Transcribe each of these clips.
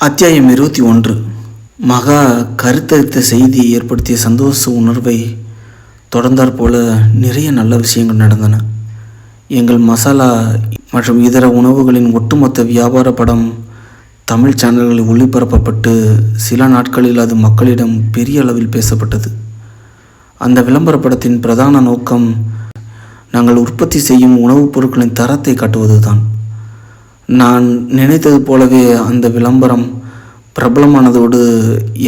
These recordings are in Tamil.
அத்தியாயம் 21. மகா கருத்தரித்த செய்தி ஏற்படுத்திய சந்தோஷ உணர்வை தொடர்ந்தாற் போல நிறைய நல்ல விஷயங்கள் நடந்தன. எங்கள் மசாலா மற்றும் இதர உணவுகளின் ஒட்டுமொத்த வியாபார படம் தமிழ் சேனல்களில் ஒளிபரப்பப்பட்டு சில நாட்களில் அது மக்களிடம் பெரிய அளவில் பேசப்பட்டது. அந்த விளம்பர படத்தின் பிரதான நோக்கம் நாங்கள் உற்பத்தி செய்யும் உணவுப் பொருட்களின் தரத்தை காட்டுவதுதான். நான் நினைத்தது போலவே அந்த விளம்பரம் பிரபலமானதோடு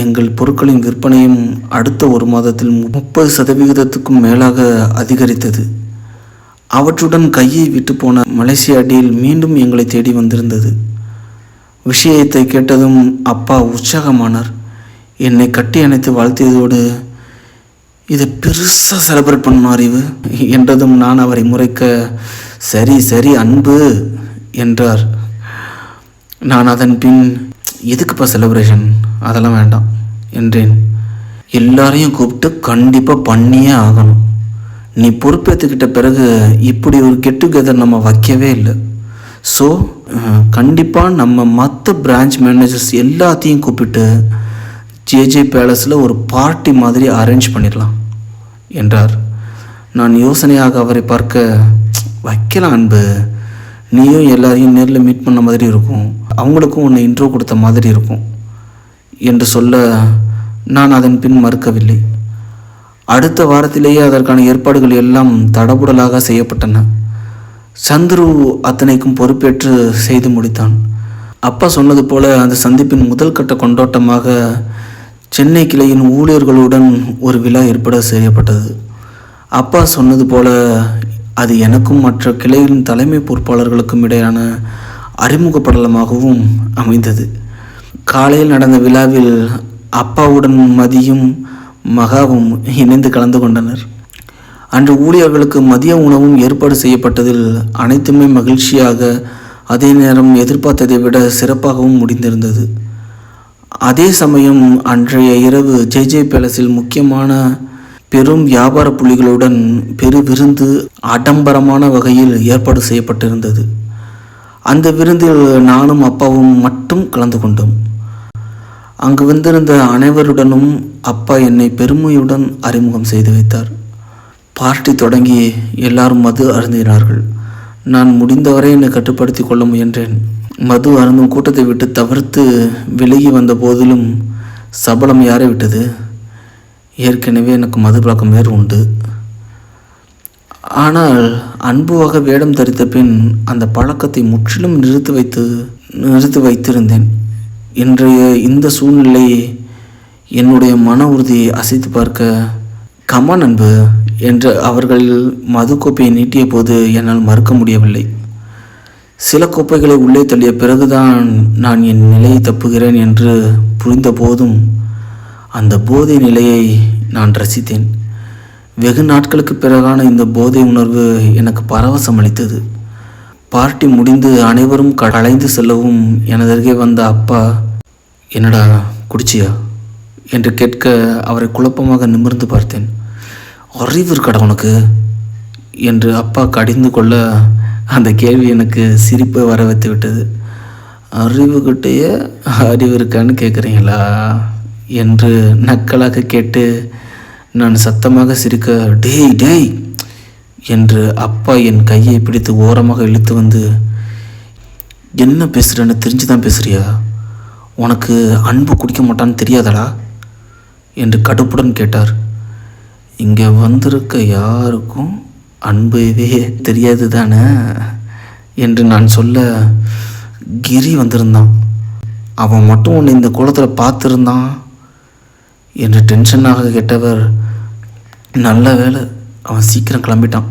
எங்கள் பொருட்களின் விற்பனையும் அடுத்த ஒரு மாதத்தில் 30% மேலாக அதிகரித்தது. அவற்றுடன் கையை விட்டு போன மலேசியா டீல் மீண்டும் எங்களை தேடி வந்திருந்தது. விஷயத்தை கேட்டதும் அப்பா உற்சாகமானார். என்னை கட்டி அணைத்து வாழ்த்தியதோடு, இதை பெருசாக செலிப்ரேட் பண்ணணும் அறிவு என்றதும் நான் அவரை முறைக்க, சரி சரி அன்பு என்றார். நான் அதன் பின், எதுக்குப்பா செலிப்ரேஷன், அதெல்லாம் வேண்டாம் என்றேன். எல்லாரையும் கூப்பிட்டு கண்டிப்பாக பண்ணியே ஆகணும். நீ பொறுப்பேற்றுக்கிட்ட பிறகு இப்படி ஒரு கெட் டுகெதர் நம்ம வைக்கவே இல்லை. ஸோ கண்டிப்பாக நம்ம மற்ற பிரான்ச் மேனேஜர்ஸ் எல்லாத்தையும் கூப்பிட்டு ஜேஜே பேலஸில் ஒரு பார்ட்டி மாதிரி அரேஞ்ச் பண்ணிடலாம் என்றார். நான் யோசனையாக அவரை பார்க்க, வைக்கலாம் அன்பு, நீயும் எல்லாரையும் நேரில் மீட் பண்ண மாதிரி இருக்கும், அவங்களுக்கும் உன்னை இன்ட்ரோ கொடுத்த மாதிரி இருக்கும் என்று சொல்ல நான் அதன் பின் மறுக்கவில்லை. அடுத்த வாரத்திலேயே அதற்கான ஏற்பாடுகள் எல்லாம் தடபுடலாக செய்யப்பட்டன. சந்துரு அத்தனைக்கும் பொறுப்பேற்று செய்து முடித்தான். அப்பா சொன்னது போல அந்த சந்திப்பின் முதல் கட்ட கொண்டாட்டமாக சென்னை கிளையின் ஊழியர்களுடன் ஒரு விழா ஏற்பட செய்யப்பட்டது. அப்பா சொன்னது போல அது எனக்கும் மற்ற கிளையின் தலைமை பொறுப்பாளர்களுக்கும் இடையான அறிமுகப்படலமாகவும் அமைந்தது. காலையில் நடந்த விழாவில் அப்பாவுடன் மதியும் மகாவும் இணைந்து கலந்து கொண்டனர். அன்று ஊழியர்களுக்கு மதிய உணவும் ஏற்பாடு செய்யப்பட்டதில் அனைத்துமே மகிழ்ச்சியாக, அதே நேரம் எதிர்பார்த்ததை விட சிறப்பாகவும் முடிந்திருந்தது. அதே சமயம் அன்றைய இரவு ஜேஜே பேலஸில் முக்கியமான பெரும் வியாபார புள்ளிகளுடன் பெரு விருந்து ஆடம்பரமான வகையில் ஏற்பாடு செய்யப்பட்டிருந்தது. அந்த விருந்தில் நானும் அப்பாவும் மட்டும் கலந்து கொண்டோம். அங்கு வந்திருந்த அனைவருடனும் அப்பா என்னை பெருமையுடன் அறிமுகம் செய்து வைத்தார். பார்ட்டி தொடங்கி எல்லாரும் மது அருந்தினார்கள். நான் முடிந்தவரை என்னை கட்டுப்படுத்தி கொள்ள முயன்றேன். மது அருந்தும் கூட்டத்தை விட்டு தவிர்த்து விலகி வந்த போதிலும் சபலம் யாரை விட்டது? ஏற்கனவே எனக்கு மது பழக்கம் வேறு உண்டு. ஆனால் அன்புவாக வேடம் தரித்த பின் அந்த பழக்கத்தை முற்றிலும் நிறுத்தி வைத்திருந்தேன். இன்றைய இந்த சூழ்நிலை என்னுடைய மன உறுதியை அசைத்து பார்க்க, கமான் அன்பு என்று அவர்கள் மது கோப்பையை நீட்டிய போது என்னால் மறுக்க முடியவில்லை. சில கோப்பைகளை உள்ளே தள்ளிய பிறகுதான் நான் என் நிலையை தப்புகிறேன் என்று புரிந்த போதும் அந்த போதை நிலையை நான் ரசித்தேன். வெகு நாட்களுக்கு பிறகான இந்த போதை உணர்வு எனக்கு பரவசம் அளித்தது. பார்ட்டி முடிந்து அனைவரும் கலைந்து செல்லவும் எனதருகே வந்த அப்பா, என்னடா குடிச்சியா என்று கேட்க அவரை குழப்பமாக நிமிர்ந்து பார்த்தேன். அறிவு இருக்கடா உனக்கு என்று அப்பா கடிந்து கொள்ள அந்த கேள்வி எனக்கு சிரிப்பை வர வைத்து விட்டது. அறிவுகிட்டேயே அறிவு இருக்கான்னு கேட்குறீங்களா என்று நக்கலாக கேட்டு நான் சத்தமாக சிரிக்க, டேய் டேய் என்று அப்பா என் கையை பிடித்து ஓரமாக இழுத்து வந்து, என்ன பேசுகிறேன்னு தெரிஞ்சு தான் பேசுகிறியா? உனக்கு அன்பு குடிக்க மாட்டான்னு தெரியாதடா என்று கடுப்புடன் கேட்டார். இங்கே வந்திருக்க யாருக்கும் அன்புவே தெரியாது தானே என்று நான் சொல்ல, கிரி வந்திருந்தான், அவன் மட்டும் உன்னை இந்த கோலத்தில் பார்த்துருந்தான் என்று டென்ஷனாக கேட்டவர், நல்ல வேலை அவன் சீக்கிரம் கிளம்பிட்டான்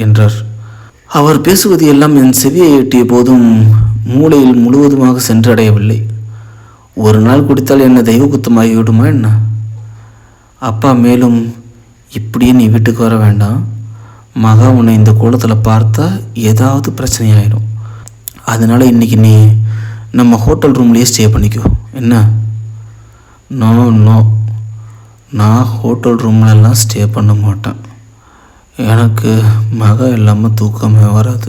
என்றார். அவர் பேசுவது எல்லாம் என் செவியை எட்டிய போதும் மூளையில் முழுவதுமாக சென்றடையவில்லை. ஒரு நாள் குடித்தால் என்ன தெய்வ குத்தமாகி விடுமா என்ன? அப்பா மேலும், இப்படியே நீ வீட்டுக்கு வர வேண்டாம், மகா உன்னை இந்த கோலத்தில் பார்த்தா ஏதாவது பிரச்சனையாயிடும். அதனால் இன்றைக்கி நீ நம்ம ஹோட்டல் ரூம்லேயே ஸ்டே பண்ணிக்கோ என்ன? நோ நோ, நான் ஹோட்டல் ரூம்லெல்லாம் ஸ்டே பண்ண மாட்டேன். எனக்கு மகா இல்லாமல் தூக்கமே வராது.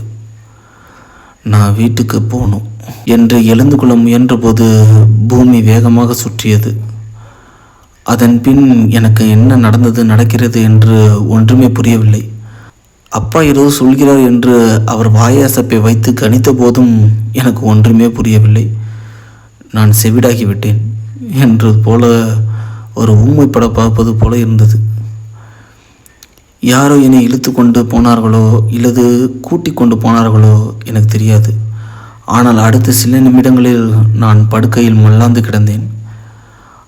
நான் வீட்டுக்கு போகணும். என்று எழுந்து கொள்ள முயன்றபோது பூமி வேகமாக சுற்றியது. அதன் பின் எனக்கு என்ன நடக்கிறது என்று ஒன்றுமே புரியவில்லை. அப்பா ஏதோ சொல்கிறார் என்று அவர் வாயாசப்பை வைத்து கணித்த போதும் எனக்கு ஒன்றுமே புரியவில்லை. நான் செவிடாகிவிட்டேன் என்று போல ஒரு ஊமைப்பட பார்ப்பது போல இருந்தது. யாரோ என்னை இழுத்து கொண்டு போனார்களோ இல்லது கூட்டி கொண்டு போனார்களோ எனக்கு தெரியாது. ஆனால் அடுத்த சில நிமிடங்களில் நான் படுக்கையில் மல்லாந்து கிடந்தேன்.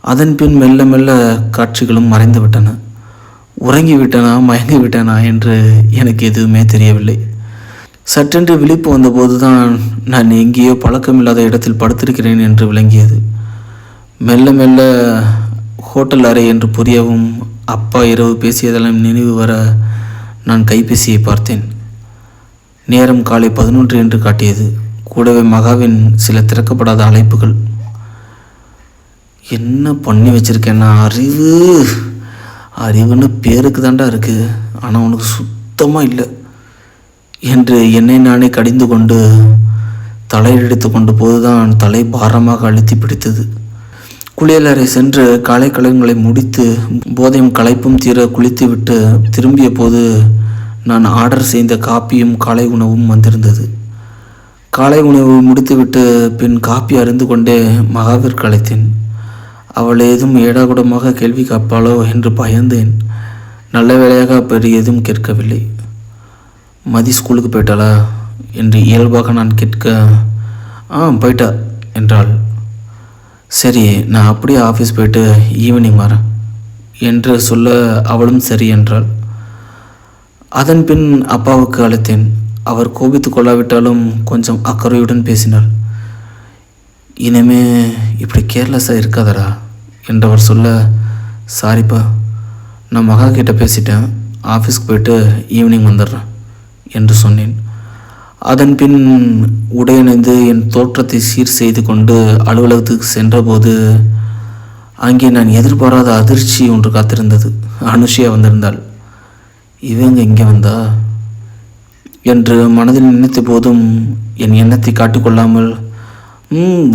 அதன் பின் மெல்ல மெல்ல காட்சிகளும் மறைந்து விட்டன. உறங்கிவிட்டனா மயங்கி விட்டனா என்று எனக்கு எதுவுமே தெரியவில்லை. சற்றென்று விழிப்பு வந்தபோது தான் நான் எங்கேயோ பழக்கமில்லாத இடத்தில் படுத்திருக்கிறேன் என்று விளங்கியது. மெல்ல மெல்ல ஹோட்டல் அறை என்று புரியவும் அப்பா இரவு பேசியதெல்லாம் நினைவு வர நான் கைபேசியை பார்த்தேன். நேரம் காலை 11 என்று காட்டியது. கூடவே மகாவின் சில திறக்கப்படாத அழைப்புகள். என்ன பண்ணி வச்சிருக்கேன்னா, அறிவுன்னு பேருக்கு தாண்டா இருக்குது, ஆனால் உனக்கு சுத்தமாக இல்லை என்று என்னை நானே கடிந்து கொண்டு தலையெடுத்து கொண்டு போதுதான் தலை பாரமாக அழுத்தி பிடித்தது. குளியலறை சென்று காலை கடன்களை முடித்து போதையும் களைப்பும் தீர குளித்துவிட்டு திரும்பிய போது நான் ஆர்டர் செய்த காப்பியும் காலை உணவும் வந்திருந்தது. காலை உணவு முடித்துவிட்டு பின் காப்பி அருந்து கொண்டே மகாவிற்கு அழைத்தேன். அவள் ஏதும் ஏடாகுடமாக கேள்வி கேட்பாளோ என்று பயந்தேன். நல்ல வேளையாக அப்படி எதுவும் கேட்கவில்லை. மதி ஸ்கூலுக்கு போயிட்டாளா என்று இயல்பாக நான் கேட்க, போயிட்டா என்றாள். சரி, நான் அப்படியே ஆஃபீஸ் போயிட்டு ஈவினிங் வரேன் என்று சொல்ல அவளும் சரி என்றாள். அதன் பின் அப்பாவுக்கு அழைத்தேன். அவர் கோபித்து கொள்ளாவிட்டாலும் கொஞ்சம் அக்கறையுடன் பேசினார். இனிமே இப்படி கேர்லெஸ்ஸாக இருக்காதடா என்றவர் சொல்ல, சாரிப்பா, நான் மகா கிட்ட பேசிட்டேன், ஆஃபீஸ்க்கு போயிட்டு ஈவினிங் வந்துடுறேன் என்று சொன்னேன். அதன் பின் உடையணிந்து என் தோற்றத்தை சீர் செய்து கொண்டு அலுவலகத்துக்கு சென்றபோது அங்கே நான் எதிர்பாராத அதிர்ச்சி ஒன்று காத்திருந்தது. அனுஷியா வந்திருந்தாள். இவங்க இங்கே வந்தா என்று மனதில் நினைத்த போதும் என் எண்ணத்தை காட்டிக்கொள்ளாமல்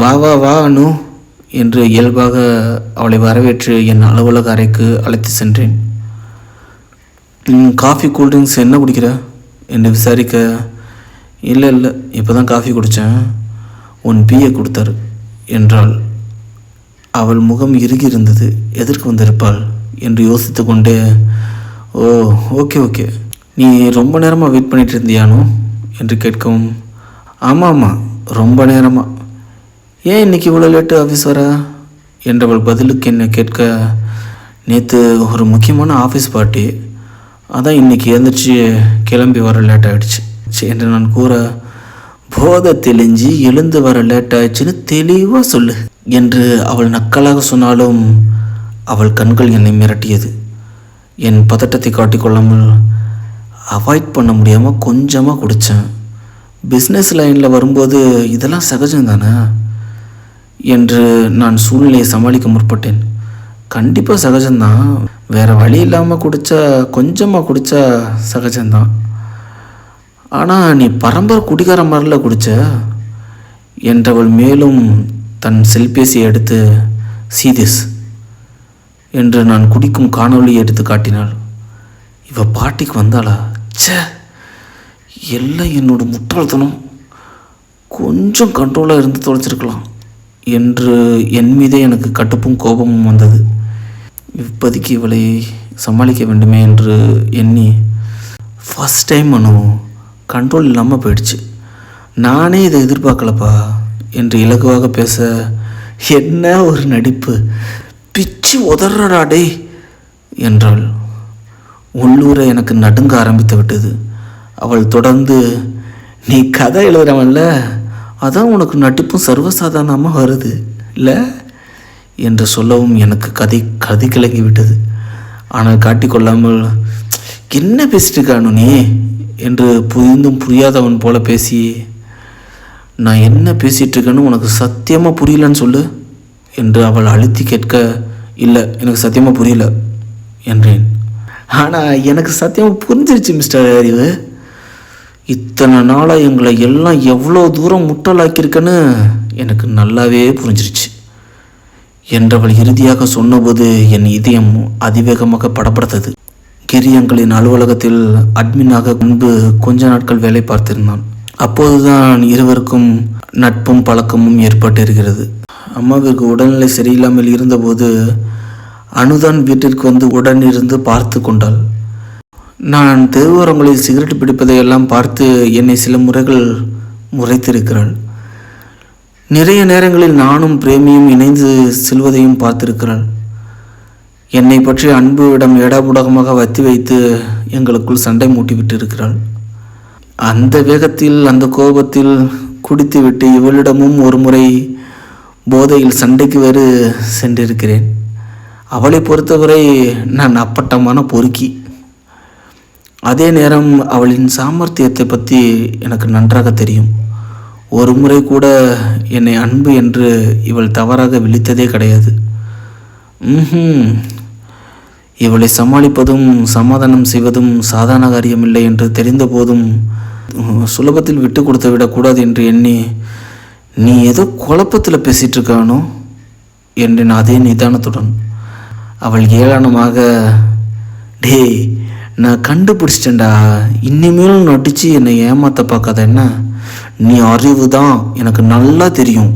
வா வா வா அனு என்று இயல்பாக அவளை வரவேற்று என் அலுவலக அறைக்கு அழைத்து சென்றேன். காஃபி கூல்ட்ரிங்க்ஸ் என்ன குடிக்கிற என்று விசாரிக்க, இல்லை இப்போ தான் காஃபி குடித்தேன், உன் பிஏ கொடுத்தார் என்றாள். அவள் முகம் இறுகி இருந்தது. எதற்கு வந்திருப்பாள் என்று யோசித்து கொண்டே, ஓ ஓகே, நீ ரொம்ப நேரமாக வெயிட் பண்ணிகிட்டு இருந்தியானோ என்று கேட்கவும், ஆமாம் ரொம்ப நேரமாக. ஏன் இன்றைக்கி இவ்வளோ லேட்டு ஆஃபீஸ் வர என்றவள் பதிலுக்கு என்னை கேட்க, நேற்று ஒரு முக்கியமான ஆஃபீஸ் பார்ட்டி, அதான் இன்றைக்கி எழுந்திரிச்சு கிளம்பி வர லேட் ஆகிடுச்சு என்று நான் கூற, போதை தெளிஞ்சு எழுந்து வர லேட் ஆயிடுச்சுன்னு தெளிவாக சொல்லு என்று அவள் நக்கலாக சொன்னாலும் அவள் கண்கள் என்னை மிரட்டியது. என் பதட்டத்தை காட்டிக்கொள்ளாமல், அவாய்ட் பண்ண முடியாமல் கொஞ்சமாக குடித்தேன், பிஸ்னஸ் லைனில் வரும்போது இதெல்லாம் சகஜம்தானே என்று நான் சூழ்நிலையை சமாளிக்க முற்பட்டேன். கண்டிப்பாக சகஜம்தான், வேறு வழி இல்லாமல் குடித்தா, கொஞ்சமாக குடித்தா சகஜம்தான். ஆனால் நீ பரம்பரை குடிகார மாதிரில குடித்த என்றவள் மேலும் தன் செல்பேசியை எடுத்து, சீதிஸ் என்று நான் குடிக்கும் காணொலியை எடுத்து காட்டினாள். இவ பாட்டிக்கு வந்தாளா? ச்சே, எல்லாம் என்னோட முட்டாள்தனம், கொஞ்சம் கண்ட்ரோலாக இருந்து தொலைச்சிருக்கலாம் என்று என் மீதே எனக்கு கட்டுப்பும் கோபமும் வந்தது. இப்போதைக்கு இவளை சமாளிக்க வேண்டுமே என்று எண்ணி, ஃபஸ்ட் டைம் கண்ட்ரோல் இல்லாமல் போயிடுச்சு, நானே இதை எதிர்பார்க்கலப்பா என்று இலகுவாக பேச, என்ன ஒரு நடிப்பு, பிச்சு உதறாடே என்றாள். உள்ளூர எனக்கு நடுங்க ஆரம்பித்து விட்டது. அவள் தொடர்ந்து, நீ கதை எழுதுறவன்ல, அதான் உனக்கு நடிப்பும் சர்வசாதாரணமாக வருது இல்லை என்று சொல்லவும் எனக்கு கதை கிளங்கிவிட்டது. ஆனால் காட்டிக்கொள்ளாமல், என்ன பேசிட்டு இருக்கானு நீ என்று புரிந்தும் புரியாதவன் போல பேசி, நான் என்ன பேசிகிட்டு இருக்கேன்னு உனக்கு சத்தியமாக புரியலன்னு சொல்லு என்று அவள் அழுத்தி கேட்க, இல்லை எனக்கு சத்தியமாக புரியல என்றேன். ஆனால் எனக்கு சத்தியமாக புரிஞ்சிருச்சு மிஸ்டர் அறிவு இத்தனை நாளாக எங்களை எல்லாம் எவ்வளோ தூரம் முட்டாளாக்கியிருக்கன்னு எனக்கு நல்லாவே புரிஞ்சிருச்சு என்றவள் இறுதியாக சொன்னபோது என் இதயம் அதிவேகமாக படப்படுத்தது. கிரியங்களின் அலுவலகத்தில் அட்மினாக முன்பு கொஞ்ச நாட்கள் வேலை பார்த்திருந்தான். அப்போதுதான் இருவருக்கும் நட்பும் பழக்கமும் ஏற்பட்டிருக்கிறது. அம்மாவிற்கு உடல்நிலை சரியில்லாமல் இருந்தபோது அனுதான் வீட்டிற்கு வந்து உடனிருந்து பார்த்து கொண்டாள். நான் தெருவோரங்களில் சிகரெட் பிடிப்பதையெல்லாம் பார்த்து என்னை சில முறைகள் முறைத்திருக்கிறாள். நிறைய நேரங்களில் நானும் பிரேமியும் இணைந்து செல்வதையும் பார்த்திருக்கிறாள். என்னை பற்றி அன்புவிடம் ஏடாபுடகமாக வத்தி வைத்து எங்களுக்குள் சண்டை மூட்டிவிட்டு இருக்கிறாள். அந்த வேகத்தில் அந்த கோபத்தில் குடித்துவிட்டு இவளிடமும் ஒரு முறை போதையில் சண்டைக்கு வேறு சென்றிருக்கிறேன். அவளை பொறுத்தவரை நான் அப்பட்டமான பொறுக்கி. அதே நேரம் அவளின் சாமர்த்தியத்தை பற்றி எனக்கு நன்றாக தெரியும். ஒரு முறை கூட என்னை அன்பு என்று இவள் தவறாக விழித்ததே கிடையாது. இவளை சமாளிப்பதும் சமாதானம் செய்வதும் சாதாரண காரியமில்லை என்று தெரிந்த போதும் சுலபத்தில் விட்டு கொடுத்து விடக்கூடாது என்று எண்ணி, நீ ஏதோ குழப்பத்தில் பேசிகிட்டு இருக்கானோ என்றேன் அதே நிதானத்துடன். அவள் ஏளனமாக, டேய் நான் கண்டுபிடிச்சிட்டேன்டா, இனிமேலும் நடித்து என்னை ஏமாற்ற பார்க்காத, என்ன நீ அறிவு தான் எனக்கு நல்லா தெரியும்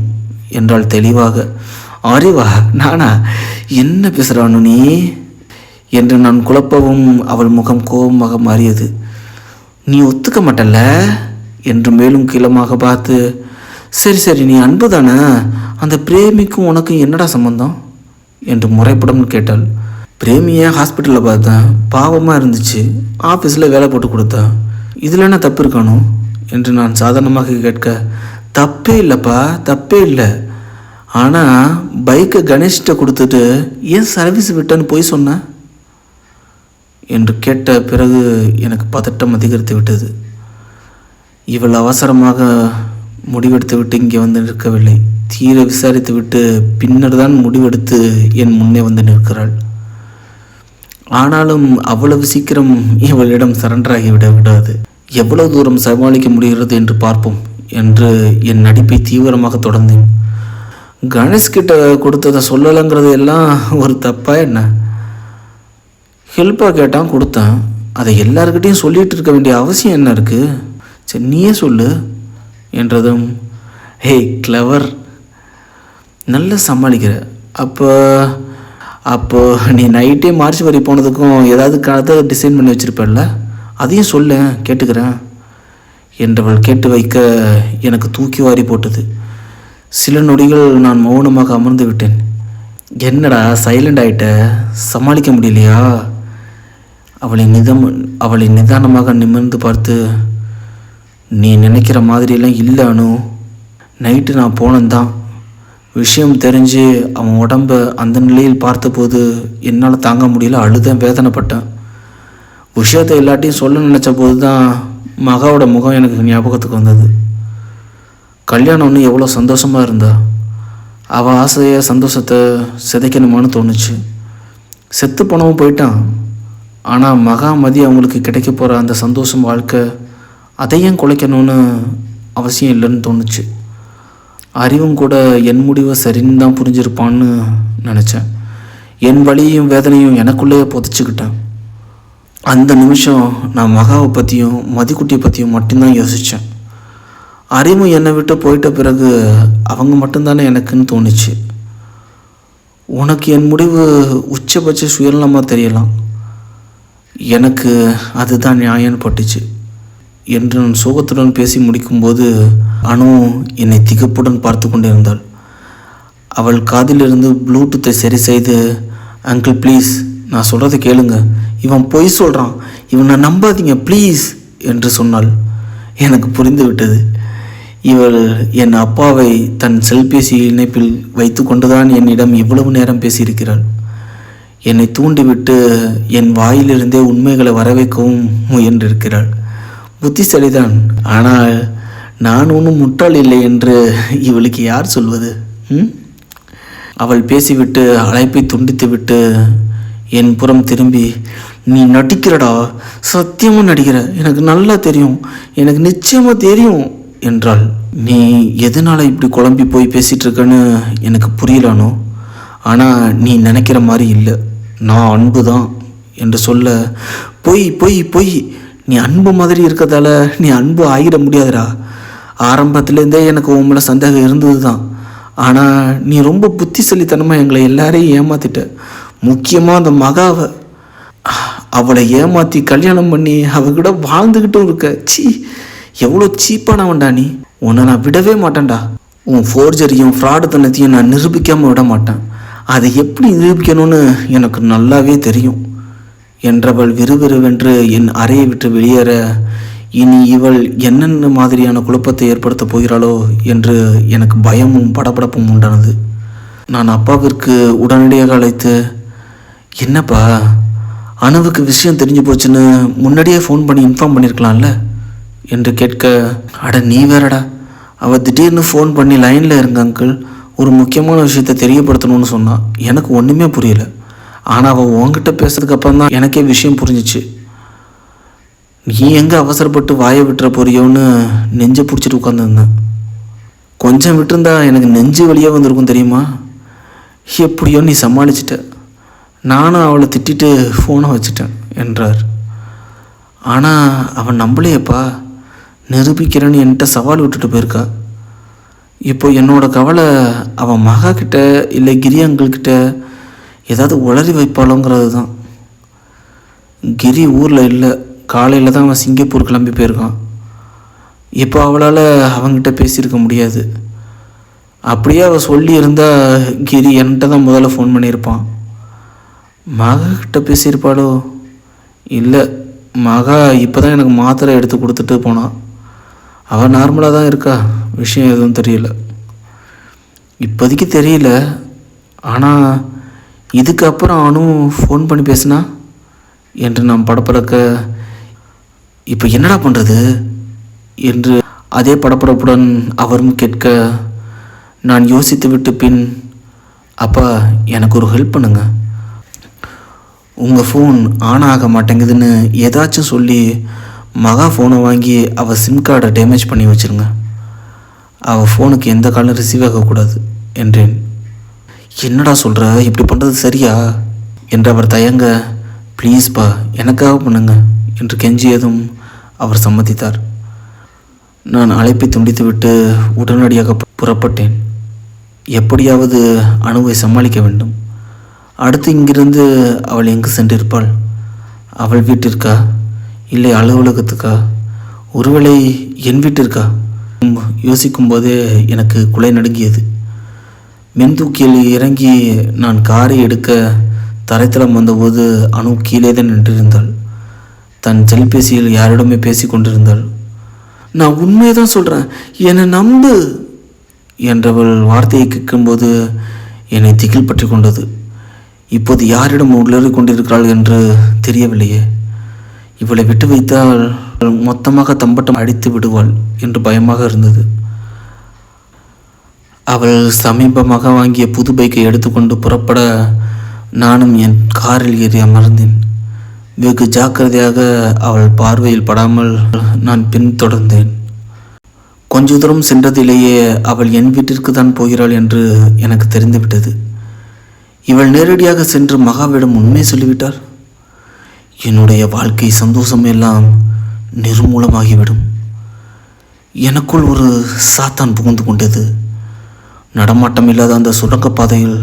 என்றாள் தெளிவாக. அறிவா? நானா? என்ன பேசுகிறானு நீ என்று நான் குழப்பவும் அவள் முகம் கோபமாக மாறியது. நீ ஒத்துக்க மாட்டல்ல என்று மேலும் கீழமாக பார்த்து, சரி சரி நீ அன்பு தானே, அந்த பிரேமிக்கும் உனக்கும் என்னடா சம்பந்தம் என்று முறைப்படம் கேட்டாள். பிரேமியை ஹாஸ்பிட்டலில் பார்த்தேன், பாவமாக இருந்துச்சு, ஆஃபீஸில் வேலை போட்டு கொடுத்தேன், இதில் என்ன தப்பு இருக்கானோ என்று நான் சாதாரணமாக கேட்க, தப்பே இல்லைப்பா, தப்பே இல்லை, ஆனால் பைக்கை கணேஷ்கிட்ட கொடுத்துட்டு ஏன் சர்வீஸ் விட்டேன்னு போய் சொன்னேன் என்று கேட்ட பிறகு எனக்கு பதட்டம் அதிகரித்து விட்டது. இவள் அவசரமாக முடிவெடுத்து விட்டு இங்கே வந்து நிற்கவில்லை. தீர விசாரித்து விட்டு பின்னர் தான் முடிவெடுத்து என் முன்னே வந்து நிற்கிறாள். ஆனாலும் அவ்வளவு சீக்கிரம் இவளிடம் சரண்டராகிவிட விடாது. எவ்வளவு தூரம் சமாளிக்க முடிகிறது என்று பார்ப்போம் என்று என் நடிப்பை தீவிரமாக தொடர்ந்தேன். கணேஷ்கிட்ட கொடுத்ததை சொல்லலைங்கிறது எல்லாம் ஒரு தப்பா என்ன? ஹெல்ப்பாக கேட்டான், கொடுத்தேன். அதை எல்லாருக்கிட்டையும் சொல்லிகிட்டு இருக்க வேண்டிய அவசியம் என்ன இருக்குது? சரி நீயே சொல்லு என்றதும், ஹே கிளவர், நல்லா சமாளிக்கிற. அப்போ நீ நைட்டே மார்ச் வரை போனதுக்கும் ஏதாவது கதை டிசைன் பண்ணி வச்சுருப்பல்ல, அதையும் சொல்ல கேட்டுக்கிறேன் என்றவள் கேட்டு வைக்க எனக்கு தூக்கி வாரி போட்டது. சில நொடிகள் நான் மௌனமாக அமர்ந்து விட்டேன். என்னடா சைலண்ட் ஆகிட்ட, சமாளிக்க முடியலையா? அவளை நிதானமாக நிமிர்ந்து பார்த்து, நீ நினைக்கிற மாதிரியெல்லாம் இல்லை அனு. நைட்டு நான் போனேன்தான். விஷயம் தெரிஞ்சு அவன் உடம்பை அந்த நிலையில் பார்த்தபோது என்னால் தாங்க முடியல, அழுதேன், வேதனைப்பட்டேன். விஷயத்தை எல்லாட்டையும் சொல்ல நினச்ச போது தான் மகாவோட முகம் எனக்கு ஞாபகத்துக்கு வந்தது. கல்யாணம்னு எவ்வளோ சந்தோஷமாக இருந்தா, அவள் ஆசையை சந்தோஷத்தை சிதைக்கணுமான்னு தோணுச்சு. செத்து போனவும் போயிட்டான். ஆனால் மகாமதி அவங்களுக்கு கிடைக்க போகிற அந்த சந்தோஷம் வாழ்க்கை, அதையும் குலைக்கணும்னு அவசியம் இல்லைன்னு தோணுச்சு. அறிவும் கூட என் முடிவை சரின்னு தான் புரிஞ்சிருப்பான்னு நினச்சேன். என் வலியையும் வேதனையும் எனக்குள்ளேயே புதைச்சிக்கிட்டேன். அந்த நிமிஷம் நான் மகாவை பற்றியும் மதிக்குட்டியை பற்றியும் மட்டும்தான் யோசித்தேன். அறிவு என்னை விட்டு போயிட்ட பிறகு அவங்க மட்டும்தானே எனக்குன்னு தோணுச்சு. உனக்கு என் முடிவு உச்சபட்ச சுயநலமாக தெரியலாம், எனக்கு அதுதான் நியாயம்னு பட்டுச்சு என்று நான் சோகத்துடன் பேசி முடிக்கும்போது அனு என்னை திகப்புடன் பார்த்து கொண்டிருந்தாள். அவள் காதிலிருந்து ப்ளூடூத்தை சரி செய்து, அங்கிள் ப்ளீஸ் நான் சொல்கிறத கேளுங்க, இவன் பொய் சொல்கிறான், இவனை நம்பாதீங்க ப்ளீஸ் என்று சொன்னாள். எனக்கு புரிந்து விட்டது. இவள் என் அப்பாவை தன் செல்பேசி இணைப்பில் வைத்து கொண்டுதான் என்னிடம் இவ்வளவு நேரம் பேசியிருக்கிறாள். என்னை தூண்டிவிட்டு என் வாயிலிருந்தே உண்மைகளை வரவைக்கவும் முயன்றிருக்கிறாள். புத்திசாலிதான், ஆனால் நான் ஒன்றும் முட்டாள் இல்லை என்று இவளுக்கு யார் சொல்வது? அவள் பேசிவிட்டு அழைப்பை துண்டித்து விட்டு என் புறம் திரும்பி, நீ நடிக்கிறடா, சத்தியமாக நடிக்கிற, எனக்கு நல்லா தெரியும், எனக்கு நிச்சயமாக தெரியும் என்றாள். நீ எதனால் இப்படி குழம்பி போய் பேசிகிட்டு இருக்கன்னு எனக்கு புரியலானோ, ஆனால் நீ நினைக்கிற மாதிரி இல்லை, நான் அன்பு தான் என்று சொல்ல, பொய் பொய் பொய், நீ அன்பு மாதிரி இருக்கிறதால நீ அன்பு ஆகிட முடியாதுடா. ஆரம்பத்துலேருந்தே எனக்கு உன் மேலே சந்தேகம் இருந்தது தான். ஆனால் நீ ரொம்ப புத்திசாலித்தனமாக எங்களை எல்லாரையும் ஏமாற்றிட்ட. முக்கியமாக அந்த மகாவை, அவளை ஏமாற்றி கல்யாணம் பண்ணி அவகிட்ட வாழ்ந்துக்கிட்டும் இருக்க. சீ, எவ்வளோ சீப்பானவன்டா நீ. உன்னை நான் விடவே மாட்டேன்டா. உன் ஃபோர்ஜரியும் ஃப்ராடுத்தனத்தையும் நான் நிரூபிக்காமல் விட மாட்டேன். அதை எப்படி நிரூபிக்கணும்னு எனக்கு நல்லாவே தெரியும் என்றவள் விறுவிறுவென்று என் அறையை விட்டு வெளியேற, இனி இவள் என்னென்ன மாதிரியான குழப்பத்தை ஏற்படுத்த போகிறாளோ என்று எனக்கு பயமும் படபடப்பும் உண்டானது. நான் அப்பாவிற்கு உடனடியாக அழைத்து, என்னப்பா, அணுவுக்கு விஷயம் தெரிஞ்சு போச்சுன்னு முன்னாடியே ஃபோன் பண்ணி இன்ஃபார்ம் பண்ணியிருக்கலாம்ல என்று கேட்க, அட நீ வேறடா, அவள் திடீர்னு ஃபோன் பண்ணி லைனில் இருங்க அங்கிள், ஒரு முக்கியமான விஷயத்தை தெரியப்படுத்தணும்னு சொன்னான். எனக்கு ஒன்றுமே புரியல. ஆனால் அவள் உங்ககிட்ட பேசுறதுக்கு அப்புறம் தான் எனக்கே விஷயம் புரிஞ்சிச்சு. நீ எங்கே அவசரப்பட்டு வாயை விட்டுற போறியோன்னு நெஞ்சை பிடிச்சிட்டு உட்காந்துருந்தேன். கொஞ்சம் விட்டுருந்தா எனக்கு நெஞ்சு வழியாக வந்திருக்கும் தெரியுமா. எப்படியோ நீ சமாளிச்சிட்ட. நானும் அவளை திட்டிட்டு ஃபோனை வச்சிட்டேன் என்றார். ஆனால் அவன் நம்பலையப்பா, நிரூபிக்கிறேன்னு என்கிட்ட சவால் விட்டுட்டு போயிருக்கா. இப்போ என்னோட கவலை அவன் மகா கிட்ட இல்லை கிரி அங்கிள்கிட்ட ஏதாவது உளறி வைப்பாளோங்கிறது தான். கிரி ஊரில் இல்லை, காலையில் தான் அவன் சிங்கப்பூர் கிளம்பி போயிருக்கான். இப்போ அவளால் அவங்ககிட்ட பேசியிருக்க முடியாது. அப்படியே அவள் சொல்லியிருந்தால் கிரி என்கிட்ட தான் முதல்ல ஃபோன் பண்ணியிருப்பான். மகா கிட்ட பேசியிருப்பாளோ? இல்லை, மகா இப்போ தான் எனக்கு மாத்திரை எடுத்து கொடுத்துட்டு போனான். அவள் நார்மலாக தான் இருக்கா, விஷயம் எதுவும் தெரியல, இப்போதைக்கு தெரியல. ஆனால் இதுக்கப்புறம் அவனும் ஃபோன் பண்ணி பேசினா என்று நாம் படப்படக்க, இப்போ என்னடா பண்ணுறது என்று அதே படப்படப்புடன் அவரும் கேட்க, நான் யோசித்து விட்டு பின், அப்பா எனக்கு ஒரு ஹெல்ப் பண்ணுங்க, உங்கள் ஃபோன் ஆன் ஆக மாட்டேங்குதுன்னு ஏதாச்சும் சொல்லி மகா ஃபோனை வாங்கி அவள் சிம் கார்டை டேமேஜ் பண்ணி வச்சுருங்க. அவள் ஃபோனுக்கு எந்த காலம் ரிசீவ் ஆகக்கூடாது என்றேன். என்னடா சொல்கிற, இப்படி பண்ணுறது சரியா என்று அவர் தயங்க, ப்ளீஸ்ப்பா எனக்காக பண்ணுங்க என்று கெஞ்சியதும் அவர் சம்மதித்தார். நான் அழைப்பை துண்டித்து விட்டு உடனடியாக புறப்பட்டேன். எப்படியாவது அணுவை சமாளிக்க வேண்டும். அடுத்து இங்கிருந்து அவள் எங்கு சென்றிருப்பாள்? அவள் வீட்டிற்கா இல்லை அலுவலகத்துக்கா? ஒருவேளை என் வீட்டிற்கா? யோசிக்கும் போதே எனக்கு குலை நடுங்கியது. மின்தூக்கியில் இறங்கி நான் காரை எடுக்க தரைத்தளம் வந்தபோது அணு கீழே தான் நின்றிருந்தாள். தன் செல்பேசியில் யாரிடமே பேசி கொண்டிருந்தாள். நான் உண்மையை தான் சொல்கிறேன், என்னை நம்பு என்றவள் வார்த்தையை கேட்கும்போது என்னை திகில் பற்றி கொண்டது. இப்போது யாரிடம் உள்ளேறி கொண்டிருக்கிறாள் என்று தெரியவில்லையே. இவளை விட்டு வைத்தால் மொத்தமாக தம்பட்டம் அடித்து விடுவாள் என்று பயமாக இருந்தது. அவள் சமீபமாக வாங்கிய புது பைக்கை எடுத்துக்கொண்டு புறப்பட நானும் என் காரில் ஏறி அமர்ந்தேன். வெகு ஜாக்கிரதையாக அவள் பார்வையில் படாமல் நான் பின்தொடர்ந்தேன். கொஞ்ச தூரம் சென்றதிலேயே அவள் என் வீட்டிற்கு தான் போகிறாள் என்று எனக்கு தெரிந்துவிட்டது. இவள் நேரடியாக சென்று மகாவிடம் உண்மை சொல்லிவிட்டார். என்னுடைய வாழ்க்கை சந்தோஷம் எல்லாம் நிர்மூலமாகிவிடும். எனக்குள் ஒரு சாத்தான் புகுந்து கொண்டது. நடமாட்டம் இல்லாத அந்த சுரங்கப்பாதையில்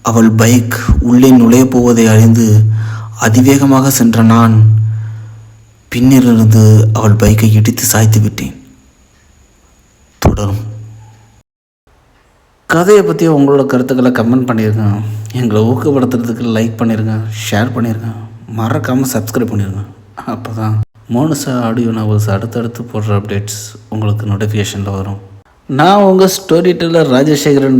அவள் பைக் உள்ளே நுழைய போவதை அறிந்து அதிவேகமாக சென்ற நான் பின்னிலிருந்து அவள் பைக்கை இடித்து சாய்த்து விட்டேன். தொடரும். கதையை பற்றி உங்களோட கருத்துக்களை கமெண்ட் பண்ணிடுங்க. எங்களை ஊக்கப்படுத்துறதுக்கு லைக் பண்ணிடுங்க, ஷேர் பண்ணிடுங்க, மறக்காமல் சப்ஸ்கிரைப் பண்ணிடுங்க. அப்போ தான் மோனசா ஆடியோ நாவல்ஸ் அடுத்தடுத்து போடுற அப்டேட்ஸ் உங்களுக்கு நோட்டிஃபிகேஷனில் வரும். நான் உங்கள் ஸ்டோரி டெல்லர் ராஜசேகரன்.